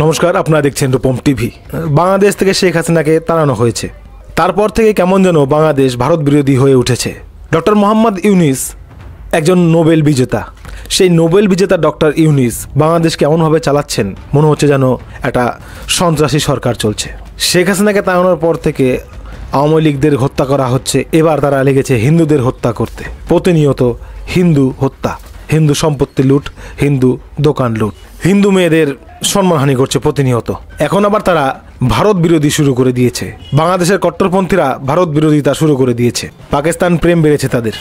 নমস্কার, আপনারা দেখছেন রূপম টিভি। বাংলাদেশ থেকে শেখ হাসিনাকে তাড়ানো হয়েছে, তারপর থেকে কেমন যেন বাংলাদেশ ভারত বিরোধী হয়ে উঠেছে। ডক্টর মোহাম্মদ ইউনূস একজন নোবেল বিজেতা। সেই নোবেল বিজেতা ডক্টর ইউনূস বাংলাদেশকে এমনভাবে চালাচ্ছেন, মনে হচ্ছে যেন একটা সন্ত্রাসী সরকার চলছে। শেখ হাসিনাকে তাড়ানোর পর থেকে আওয়ামী লীগদের হত্যা করা হচ্ছে, এবার তারা লেগেছে হিন্দুদের হত্যা করতে। প্রতিনিয়ত হিন্দু হত্যা, হিন্দু সম্পত্তি লুট, হিন্দু দোকান লুট, হিন্দু মেয়েদের সম্মানহানি করছে প্রতিনিয়ত। এখন আবার তারা ভারত বিরোধী শুরু করে দিয়েছে। বাংলাদেশের কট্টরপন্থীরা ভারত বিরোধিতা শুরু করে দিয়েছে। পাকিস্তান প্রেম বেড়েছে তাদের,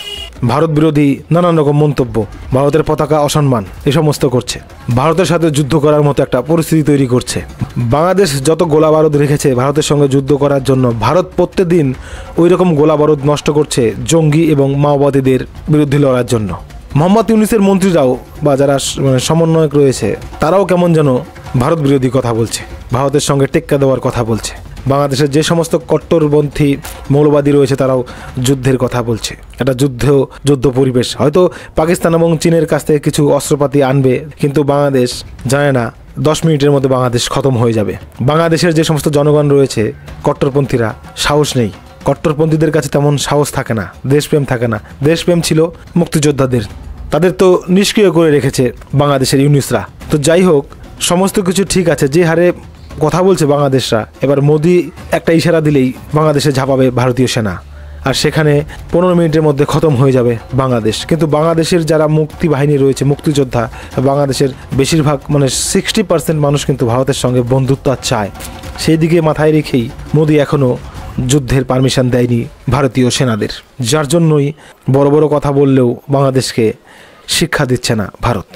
ভারত বিরোধী নানান রকম মন্তব্য, ভারতের পতাকা অসম্মান, এ সমস্ত করছে। ভারতের সাথে যুদ্ধ করার মতো একটা পরিস্থিতি তৈরি করছে। বাংলাদেশ যত গোলা বারুদ রেখেছে ভারতের সঙ্গে যুদ্ধ করার জন্য, ভারত প্রত্যেকদিন ওই রকম গোলা বারুদ নষ্ট করছে জঙ্গি এবং মাওবাদীদের বিরুদ্ধে লড়ার জন্য। মোহাম্মদ ইউনূসের মন্ত্রীরাও বা যারা সমন্বয়ক রয়েছে তারাও কেমন যেন ভারত বিরোধী কথা বলছে, ভারতের সঙ্গে টেক্কা দেওয়ার কথা বলছে। বাংলাদেশের যে সমস্ত কট্টরপন্থী মৌলবাদী রয়েছে তারাও যুদ্ধের কথা বলছে। একটা যুদ্ধ পরিবেশ। হয়তো পাকিস্তান এবং চীনের কাছ থেকে কিছু অস্ত্রপাতি আনবে, কিন্তু বাংলাদেশ জানে না 10 মিনিটের মধ্যে বাংলাদেশ খতম হয়ে যাবে। বাংলাদেশের যে সমস্ত জনগণ রয়েছে কট্টরপন্থীরা, সাহস নেই। কট্টরপন্থীদের কাছে তেমন সাহস থাকে না, দেশপ্রেম থাকে না। দেশপ্রেম ছিল মুক্তিযোদ্ধাদের, তাদের তো নিষ্ক্রিয় করে রেখেছে বাংলাদেশের ইউনূসরা। তো যাই হোক, সমস্ত কিছু ঠিক আছে। যে হারে কথা বলছে বাংলাদেশরা, এবার মোদি একটা ইশারা দিলেই বাংলাদেশে ঝাঁপাবে ভারতীয় সেনা, আর সেখানে 15 মিনিটের মধ্যে খতম হয়ে যাবে বাংলাদেশ। কিন্তু বাংলাদেশের যারা মুক্তি বাহিনী রয়েছে, মুক্তিযোদ্ধা, বাংলাদেশের বেশিরভাগ 60% মানুষ কিন্তু ভারতের সঙ্গে বন্ধুত্ব চায়। সেই দিকে মাথায় রেখেই মোদি এখনও যুদ্ধের পারমিশন দেয়নি ভারতীয় সেনাদের, যার জন্যই বড় বড় কথা বললেও বাংলাদেশকে শিক্ষা দিচ্ছে না ভারত।